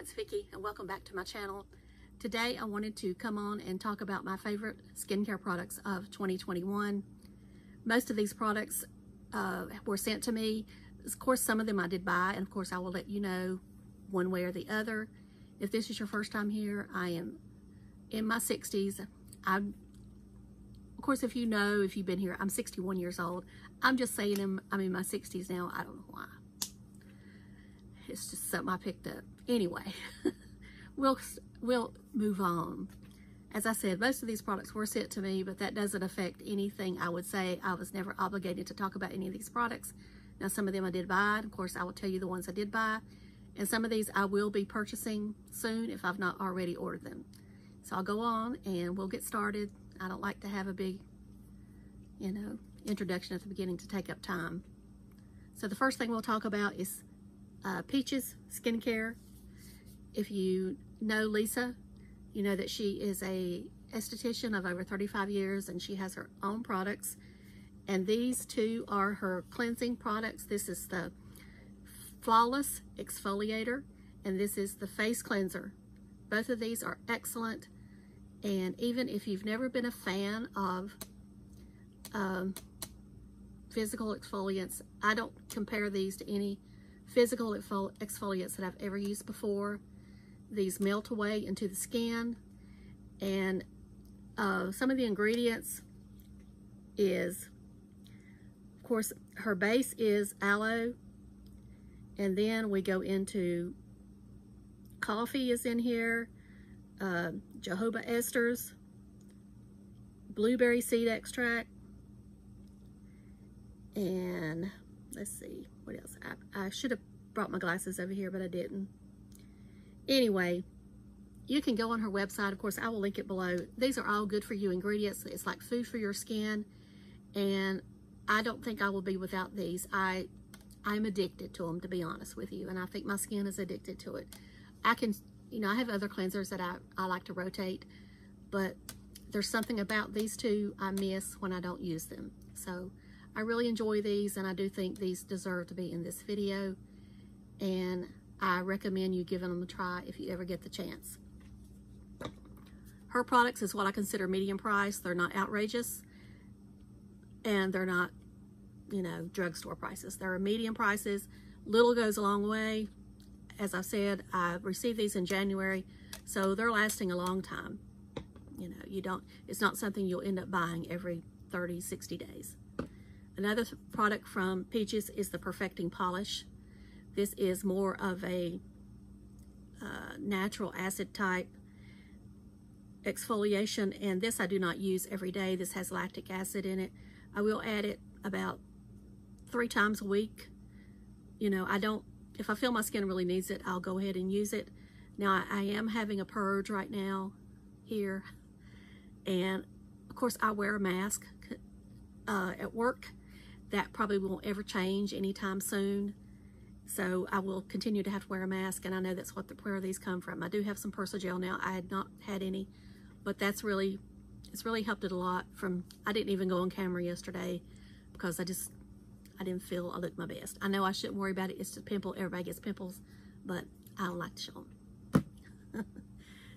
it's Vicki and welcome back to my channel. Today I wanted to come on and talk about my favorite skincare products of 2021. Most of these products were sent to me. Of course, some of them I did buy, and of course I will let you know one way or the other. If this is your first time here, I am in my 60s. Of course, if you know, if you've been here, I'm 61 years old. I'm just saying I'm in my 60s now. I don't know why. It's just something I picked up. Anyway, we'll move on. As I said, most of these products were sent to me, but that doesn't affect anything. I would say I was never obligated to talk about any of these products. Now, some of them I did buy. Of course, I will tell you the ones I did buy. And some of these I will be purchasing soon if I've not already ordered them. So I'll go on and we'll get started. I don't like to have a big, introduction at the beginning to take up time. So the first thing we'll talk about is Peaches Skincare. If you know Lisa, you know that she is a esthetician of over 35 years and she has her own products. And these two are her cleansing products. This is the Flawless Exfoliator and this is the Face Cleanser. Both of these are excellent. And even if you've never been a fan of physical exfoliants, I don't compare these to any physical exfoliants that I've ever used before. These melt away into the skin, and some of the ingredients is, of course, her base is aloe, and then we go into coffee is in here, jojoba esters, blueberry seed extract, and let's see what else. I should have brought my glasses over here, but I didn't. Anyway, you can go on her website. Of course, I will link it below. These are all good for you ingredients. It's like food for your skin, and I don't think I will be without these. I'm addicted to them, to be honest with you, and I think my skin is addicted to it. I can, I have other cleansers that I like to rotate, but there's something about these two I miss when I don't use them. So I really enjoy these, and I do think these deserve to be in this video, and I recommend you giving them a try if you ever get the chance. Her products is what I consider medium price. They're not outrageous, and they're not, drugstore prices. They're medium prices. Little goes a long way. As I said, I received these in January, so they're lasting a long time. It's not something you'll end up buying every 30, 60 days. Another product from Peaches is the Perfecting Polish. This is more of a natural acid type exfoliation, and this I do not use every day. This has lactic acid in it. I will add it about 3 times a week. If I feel my skin really needs it, I'll go ahead and use it. Now, I am having a purge right now here, and of course I wear a mask at work. That probably won't ever change anytime soon. So I will continue to have to wear a mask, and I know that's where these come from. I do have some Persil gel now. I had not had any, but it's really helped it a lot. I didn't even go on camera yesterday because I didn't feel I looked my best. I know I shouldn't worry about it. It's just pimple. Everybody gets pimples, but I don't like to show them.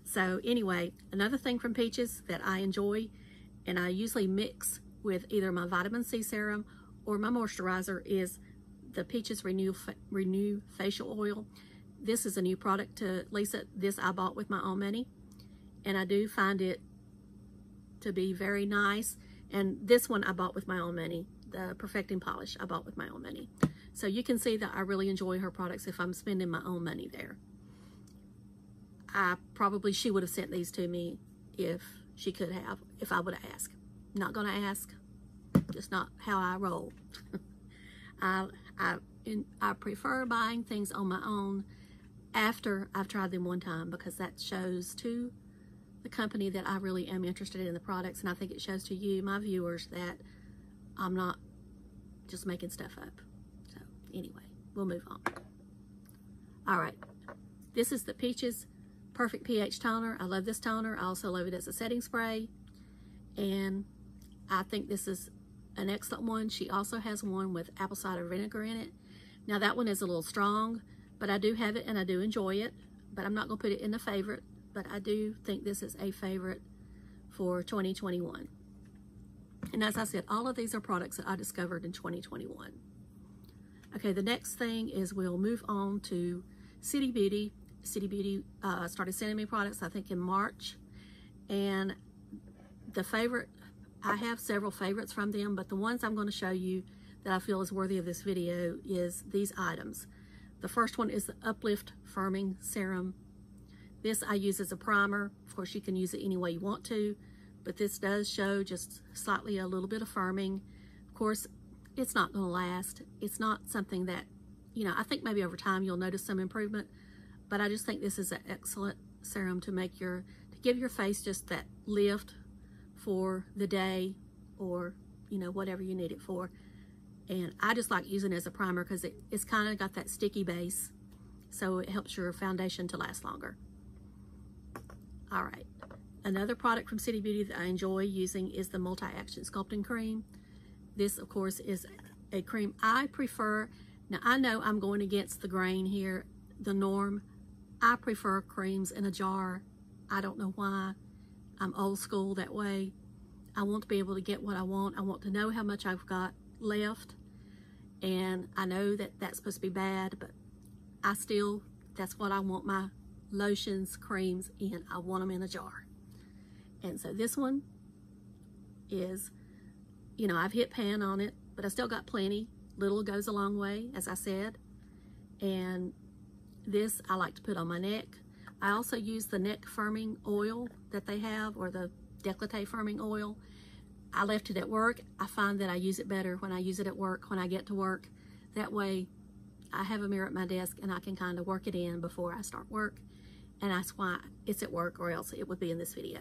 So anyway, another thing from Peaches that I enjoy, and I usually mix with either my vitamin C serum or my moisturizer, is the Peaches Renew Facial Oil. This is a new product to Lisa. This I bought with my own money, and I do find it to be very nice. And this one I bought with my own money. The Perfecting Polish I bought with my own money. So you can see that I really enjoy her products if I'm spending my own money there. She would have sent these to me if she could have, if I would have asked. Not gonna ask. Just not how I roll. I prefer buying things on my own after I've tried them one time, because that shows to the company that I really am interested in the products, and I think it shows to you, my viewers, that I'm not just making stuff up. So anyway, we'll move on. All right, this is the Peaches Perfect pH Toner. I love this toner. I also love it as a setting spray, and I think this is an excellent one. She also has one with apple cider vinegar in it. Now that one is a little strong, but I do have it and I do enjoy it. but I'm not going to put it in a favorite, but I do think this is a favorite for 2021. And as I said, all of these are products that I discovered in 2021. Okay, the next thing is we'll move on to City Beauty. City Beauty started sending me products, I think, in March. And the favorite, I have several favorites from them, but the ones I'm going to show you that I feel is worthy of this video is these items. The first one is the Uplift Firming Serum. This I use as a primer. Of course, you can use it any way you want to, but this does show just slightly a little bit of firming. Of course, it's not going to last. It's not something that, you know, I think maybe over time you'll notice some improvement, but I just think this is an excellent serum to make to give your face just that lift for the day, or, you know, whatever you need it for. And I just like using it as a primer because it's kind of got that sticky base, so it helps your foundation to last longer. All right, another product from City Beauty that I enjoy using is the MultiAction Sculpting Cream. This, of course, is a cream I prefer. Now, I know I'm going against the grain here, the norm. I prefer creams in a jar. I don't know why. I'm old school that way. I want to be able to get what I want. I want to know how much I've got left. And I know that that's supposed to be bad, but that's what I want my lotions, creams in. I want them in a jar. And so this one is, you know, I've hit pan on it, but I still got plenty. Little goes a long way, as I said. And this I like to put on my neck. I also use the neck firming oil that they have, or the décolleté firming oil. I left it at work. I find that I use it better when I use it at work, when I get to work. That way I have a mirror at my desk and I can kind of work it in before I start work. And that's why it's at work, or else it would be in this video.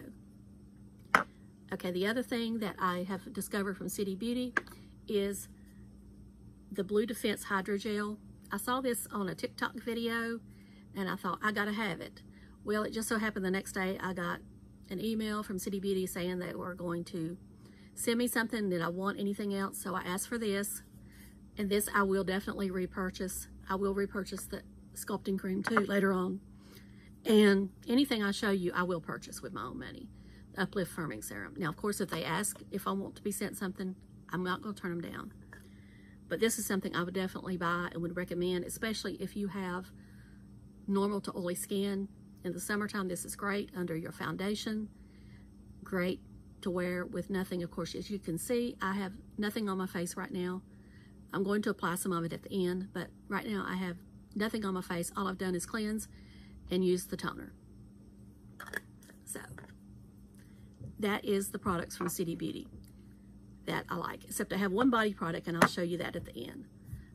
Okay, the other thing that I have discovered from City Beauty is the Blue Defense Hydrogel. I saw this on a TikTok video and I thought, I gotta have it. Well, it just so happened the next day I got an email from City Beauty saying they were going to send me something. Did I want anything else? So I asked for this, and this I will definitely repurchase. I will repurchase the Sculpting Cream too later on. And anything I show you, I will purchase with my own money. The Uplift Firming Serum. Now, of course, if they ask if I want to be sent something, I'm not going to turn them down. But this is something I would definitely buy and would recommend, especially if you have normal to oily skin. In the summertime, this is great under your foundation. Great to wear with nothing. Of course, as you can see, I have nothing on my face right now. I'm going to apply some of it at the end, but right now I have nothing on my face. All I've done is cleanse and use the toner. So that is the products from City Beauty that I like, except I have one body product, and I'll show you that at the end.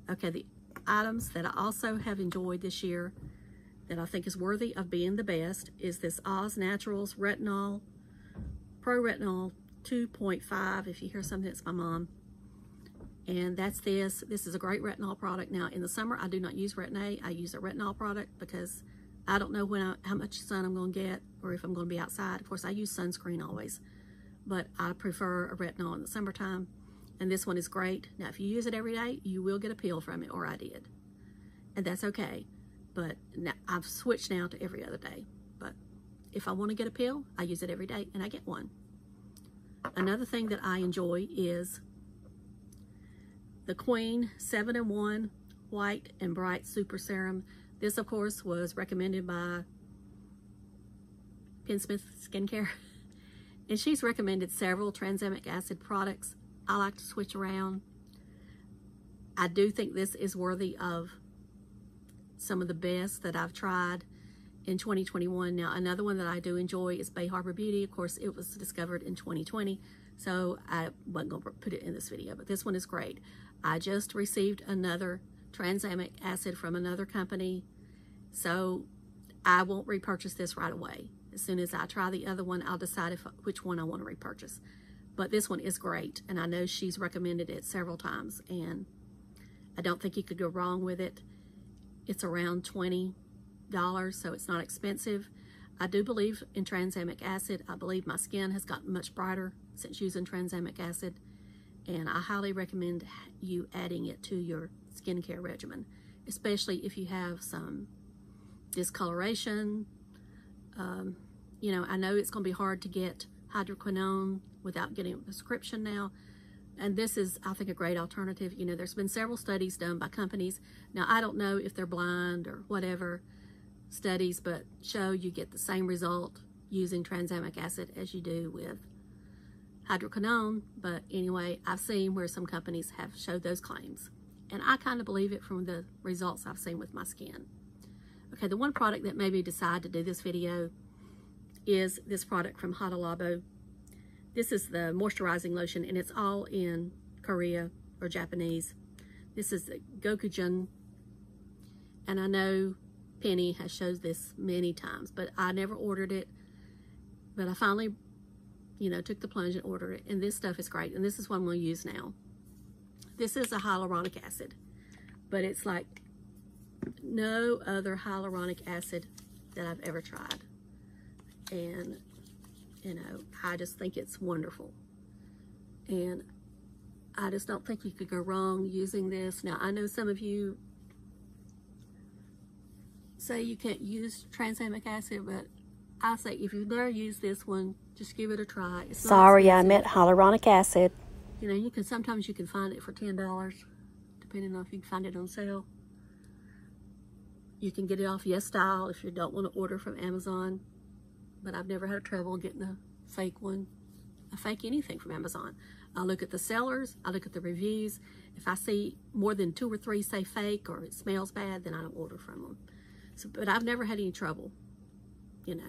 Okay, the items that I also have enjoyed this year that I think is worthy of being the best is this Oz Naturals Retinol, Pro Retinol 2.5. If you hear something, it's my mom. And that's this. This is a great retinol product. Now, in the summer, I do not use Retin-A. I use a retinol product because I don't know how much sun I'm going to get, or if I'm going to be outside. Of course, I use sunscreen always, but I prefer a retinol in the summertime. And this one is great. Now, if you use it every day, you will get a peel from it, or I did. And that's okay. But now, I've switched now to every other day. But if I want to get a peel, I use it every day, and I get one. Another thing that I enjoy is the Queen 7-in-1 White and Bright Super Serum. This, of course, was recommended by Smith Skincare. And she's recommended several Transamic Acid products. I like to switch around. I do think this is worthy of some of the best that I've tried in 2021. Now, another one that I do enjoy is Bay Harbor Beauty. Of course, it was discovered in 2020, so I wasn't going to put it in this video, but this one is great. I just received another Transamic Acid from another company, so I won't repurchase this right away. As soon as I try the other one, I'll decide which one I want to repurchase. But this one is great, and I know she's recommended it several times, and I don't think you could go wrong with it. It's around $20, so it's not expensive. I do believe in Transamic Acid. I believe my skin has gotten much brighter since using Transamic Acid, and I highly recommend you adding it to your skincare regimen, especially if you have some discoloration. You know, I know it's going to be hard to get hydroquinone without getting a prescription now. And this is, I think, a great alternative. You know, there's been several studies done by companies. Now, I don't know if they're blind or whatever studies, but show you get the same result using Transamic Acid as you do with hydroquinone. But anyway, I've seen where some companies have showed those claims. And I kind of believe it from the results I've seen with my skin. Okay, the one product that made me decide to do this video is this product from HadaLabo. This is the moisturizing lotion, and it's all in Korea or Japanese. This is the Gokokjun, and I know Penny has showed this many times, but I never ordered it. But I finally, you know, took the plunge and ordered it, and this stuff is great, and this is what I'm going to use now. This is a hyaluronic acid, but it's like no other hyaluronic acid that I've ever tried. And, you know, I just think it's wonderful. And I just don't think you could go wrong using this. Now, I know some of you say you can't use Transamic Acid, but I say if you've never used this one, just give it a try. It's Sorry, I meant hyaluronic acid. You know, sometimes you can find it for $10, depending on if you can find it on sale. You can get it off YesStyle if you don't want to order from Amazon. But I've never had trouble getting a fake one, a fake anything from Amazon. I look at the sellers, I look at the reviews. If I see more than 2 or 3 say fake or it smells bad, then I don't order from them. So, but I've never had any trouble, you know,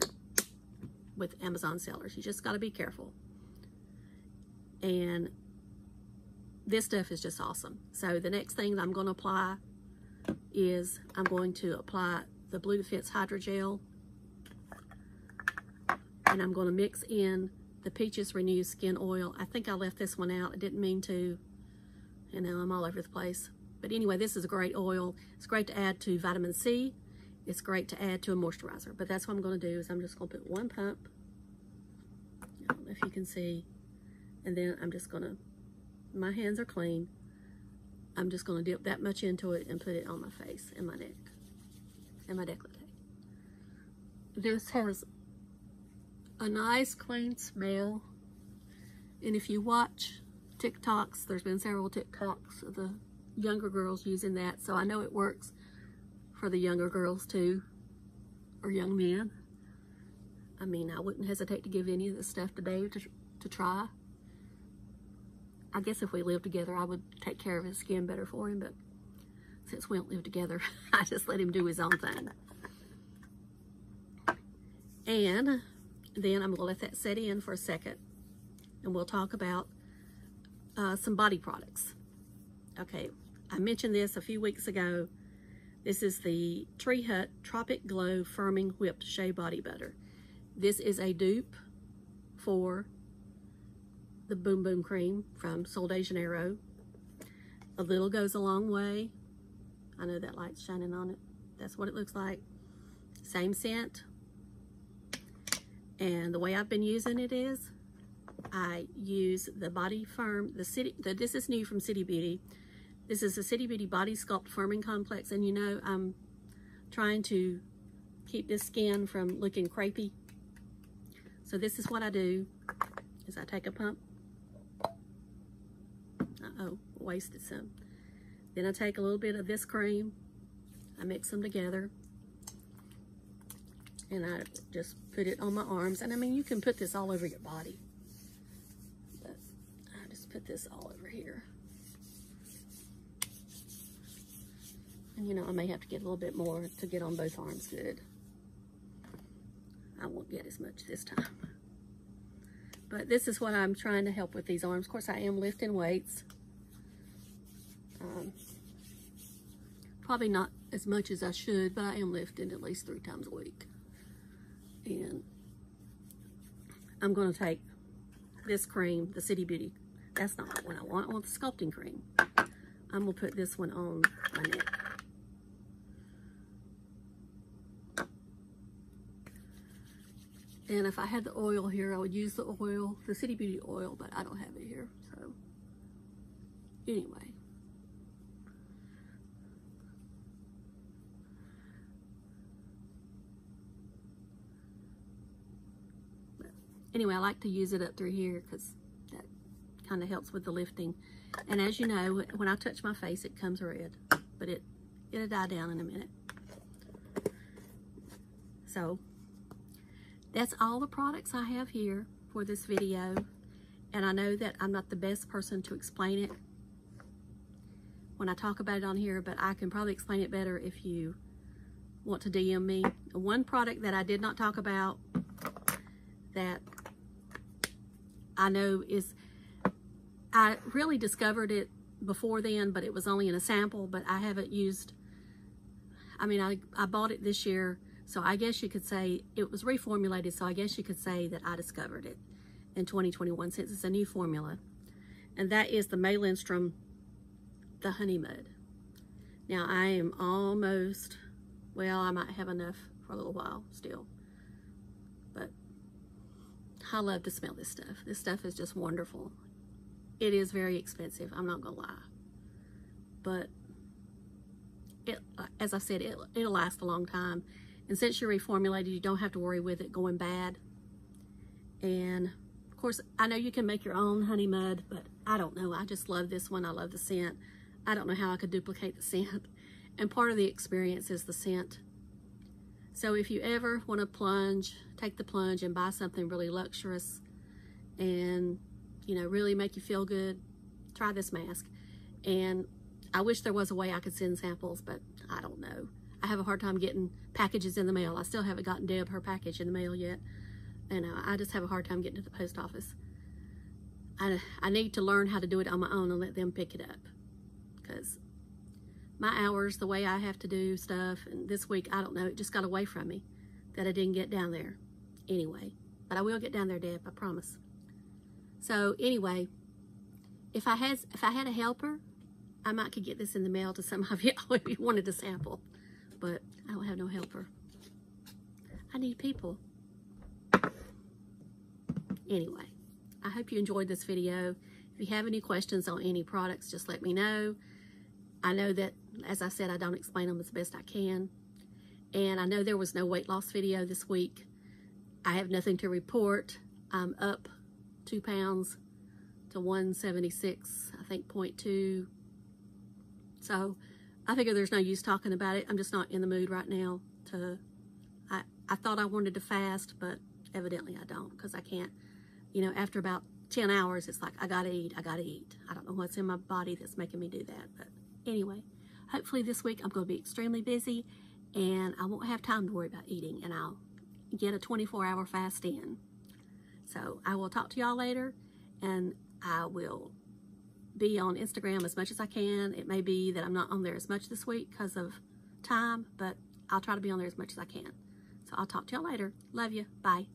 with Amazon sellers. You just got to be careful. And this stuff is just awesome. So the next thing that I'm going to apply is I'm going to apply the Blue Defense Hydrogel. And I'm going to mix in the Peaches Renew Skin Oil. I think I left this one out. I didn't mean to. You know, I'm all over the place. But anyway, this is a great oil. It's great to add to vitamin C. It's great to add to a moisturizer. But that's what I'm going to do is I'm just going to put 1 pump. I don't know if you can see. And then I'm just going to, my hands are clean. I'm just going to dip that much into it and put it on my face and my neck and my décolleté. This has a nice clean smell, and if you watch TikToks, there's been several TikToks of the younger girls using that, so I know it works for the younger girls too, or young men. I mean, I wouldn't hesitate to give any of this stuff to Dave to try. I guess if we lived together, I would take care of his skin better for him, but since we don't live together, I just let him do his own thing. And then I'm going to let that set in for a second, and we'll talk about some body products. Okay, I mentioned this a few weeks ago. This is the Tree Hut Tropic Glow Firming Whipped Shea Body Butter. This is a dupe for the Boom Boom Cream from Sol de Janeiro. A little goes a long way. I know that light's shining on it. That's what it looks like. Same scent. And the way I've been using it is I use the Body Firm, this is new from City Beauty. This is the City Beauty Body Sculpt Firming Complex, and you know I'm trying to keep this skin from looking crepey. So this is what I do, is I take a pump. Uh-oh, wasted some. Then I take a little bit of this cream, I mix them together, and I just put it on my arms. And I mean, you can put this all over your body, but I just put this all over here. And you know, I may have to get a little bit more to get on both arms good. I won't get as much this time. But this is what I'm trying to help with these arms. Of course, I am lifting weights. Probably not as much as I should, but I am lifting at least 3 times a week. And I'm going to take this cream, the City Beauty. That's not what I want. I want the Sculpting Cream. I'm going to put this one on my neck. And if I had the oil here, I would use the oil, the City Beauty oil, but I don't have it here. So anyway. anyway, I like to use it up through here because that kind of helps with the lifting. And as you know, when I touch my face, it comes red, but it'll die down in a minute. So that's all the products I have here for this video. And I know that I'm not the best person to explain it when I talk about it on here, but I can probably explain it better if you want to DM me. One product that I did not talk about that I know is, I really discovered it before then, but it was only in a sample, but I haven't used, I mean, I bought it this year, so I guess you could say it was reformulated, so I guess you could say that I discovered it in 2021 since it's a new formula. And that is the Lindstrom Honey Mud. Now I am almost, well, I might have enough for a little while still, but I love to smell this stuff. This stuff is just wonderful. It is very expensive, I'm not gonna lie, but it, as I said, it'll last a long time. And since you're reformulated, you don't have to worry with it going bad. And of course, I know you can make your own honey mud, but I don't know. I just love this one. I love the scent. I don't know how I could duplicate the scent. And part of the experience is the scent. So if you ever want to plunge, take the plunge and buy something really luxurious and, you know, really make you feel good, try this mask. And I wish there was a way I could send samples, but I don't know. I have a hard time getting packages in the mail. I still haven't gotten Deb her package in the mail yet. And I just have a hard time getting to the post office. I need to learn how to do it on my own and let them pick it up. Because my hours, the way I have to do stuff, and this week, I don't know, it just got away from me that I didn't get down there. Anyway, but I will get down there, Deb, I promise. So anyway, if I had a helper, I might could get this in the mail to some of you if you wanted to sample. But I don't have no helper. I need people. Anyway, I hope you enjoyed this video. If you have any questions on any products, just let me know. I know that, as I said, I don't explain them as best I can. And I know there was no weight loss video this week. I have nothing to report. I'm up 2 pounds to 176, I think 0.2. So I figure there's no use talking about it. I'm just not in the mood right now to, I thought I wanted to fast, but evidently I don't, because I can't. You know, after about 10 hours, it's like, I gotta eat, I gotta eat. I don't know what's in my body that's making me do that. But anyway, hopefully this week I'm gonna be extremely busy and I won't have time to worry about eating, and I'll get a 24-hour fast in. So I will talk to y'all later, and I will be on Instagram as much as I can. It may be that I'm not on there as much this week because of time, but I'll try to be on there as much as I can. So I'll talk to y'all later. Love you. Bye.